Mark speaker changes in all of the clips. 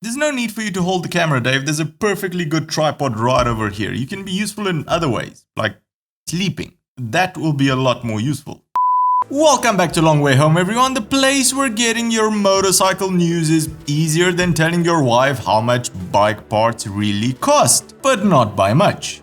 Speaker 1: there's no need for you to hold the camera, Dave. There's a perfectly good tripod right over here. You can be useful in other ways, like sleeping. That will be a lot more useful. Welcome back to Long Way Home, everyone, the place where getting your motorcycle news is easier than telling your wife how much bike parts really cost, but not by much.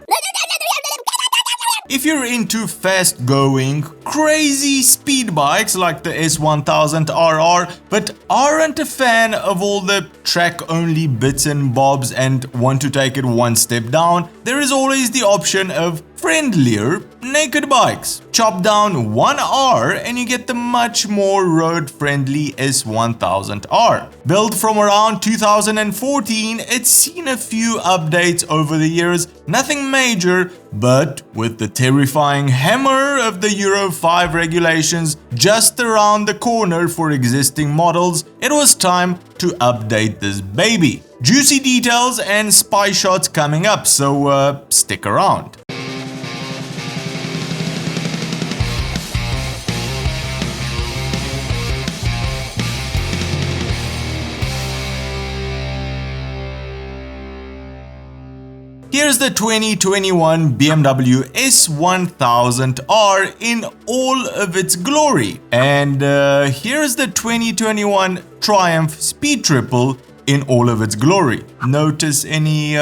Speaker 1: If you're into fast-going, crazy speed bikes like the S1000RR, but aren't a fan of all the track-only bits and bobs and want to take it one step down, there is always the option of friendlier naked bikes. Chop down one R and you get the much more road-friendly S1000R. Built from around 2014, it's seen a few updates over the years, nothing major, but with the terrifying hammer of the Euro 5 regulations just around the corner for existing models, it was time to update this baby. Juicy details and spy shots coming up, so stick around. Here's the 2021 BMW S1000R in all of its glory. And here's the 2021 Triumph Speed Triple in all of its glory. Notice any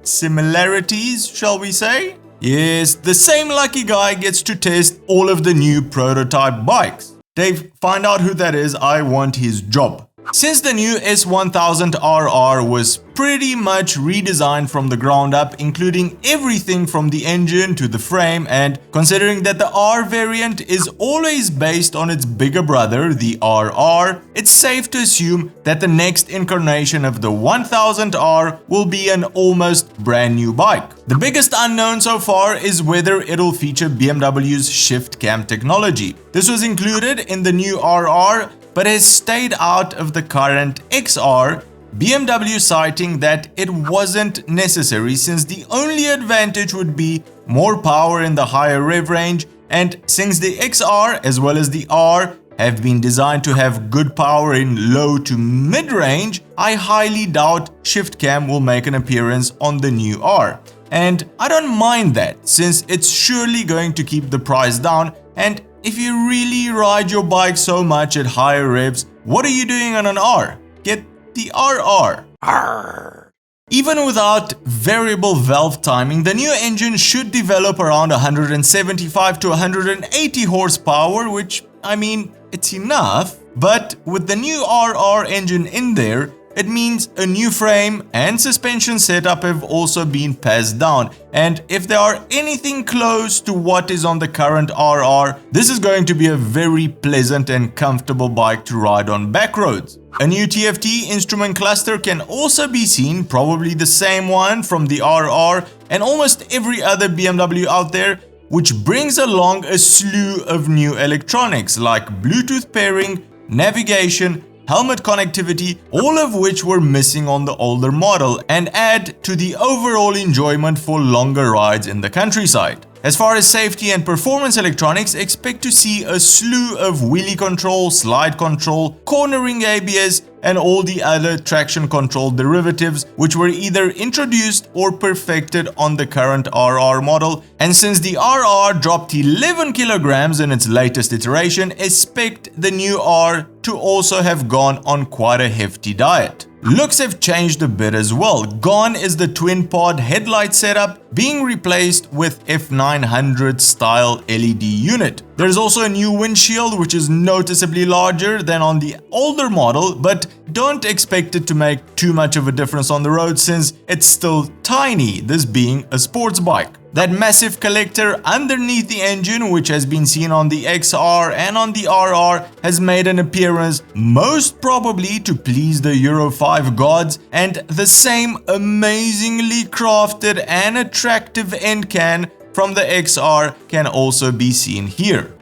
Speaker 1: similarities, shall we say? Yes, the same lucky guy gets to test all of the new prototype bikes. Dave, find out who that is. I want his job. Since the new S1000RR was pretty much redesigned from the ground up, including everything from the engine to the frame, and considering that the R variant is always based on its bigger brother, the RR, it's safe to assume that the next incarnation of the 1000R will be an almost brand new bike. The biggest unknown so far is whether it'll feature BMW's shift cam technology. This was included in the new RR, but has stayed out of the current XR, BMW citing that it wasn't necessary since the only advantage would be more power in the higher rev range, and since the XR as well as the R have been designed to have good power in low to mid range, I highly doubt shift cam will make an appearance on the new R. And I don't mind that since it's surely going to keep the price down, and if you really ride your bike so much at higher revs, what are you doing on an R? Get the RR. Arr. Even without variable valve timing, the new engine should develop around 175 to 180 horsepower, which, I mean, it's enough. But with the new RR engine in there, it means a new frame and suspension setup have also been passed down, and if they are anything close to what is on the current RR, this is going to be a very pleasant and comfortable bike to ride on back roads. A new Tft Instrument Cluster can also be seen, probably the same one from the RR and almost every other BMW out there, which brings along a slew of new electronics like Bluetooth pairing, navigation, helmet connectivity, all of which were missing on the older model, and add to the overall enjoyment for longer rides in the countryside. As far as safety and performance electronics, expect to see a slew of wheelie control, slide control, cornering ABS, and all the other traction control derivatives which were either introduced or perfected on the current RR model. And since the RR dropped 11 kilograms in its latest iteration, expect the new R to also have gone on quite a hefty diet. Looks have changed a bit as well. Gone is the twin pod headlight setup, being replaced with F900 style LED unit. There's also a new windshield which is noticeably larger than on the older model, but don't expect it to make too much of a difference on the road since it's still tiny, this being a sports bike. That massive collector underneath the engine, which has been seen on the XR and on the RR, has made an appearance, most probably to please the Euro 5 gods, and the same amazingly crafted and attractive end can from the XR can also be seen here.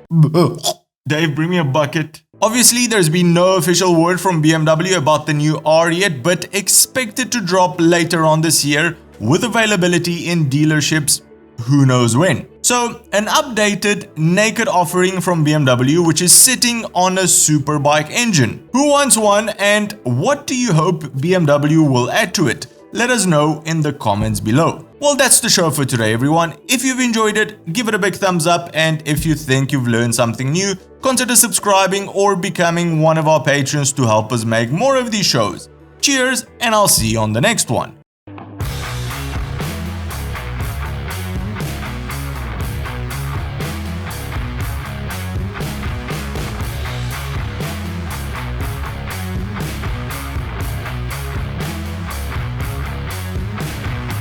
Speaker 1: Dave, bring me a bucket. Obviously, there's been no official word from BMW about the new R yet, but expected to drop later on this year with availability in dealerships who knows when. So, an updated, naked offering from BMW which is sitting on a superbike engine. Who wants one, and what do you hope BMW will add to it? Let us know in the comments below. Well, that's the show for today, everyone. If you've enjoyed it, give it a big thumbs up, and if you think you've learned something new, consider subscribing or becoming one of our patrons to help us make more of these shows. Cheers, and I'll see you on the next one.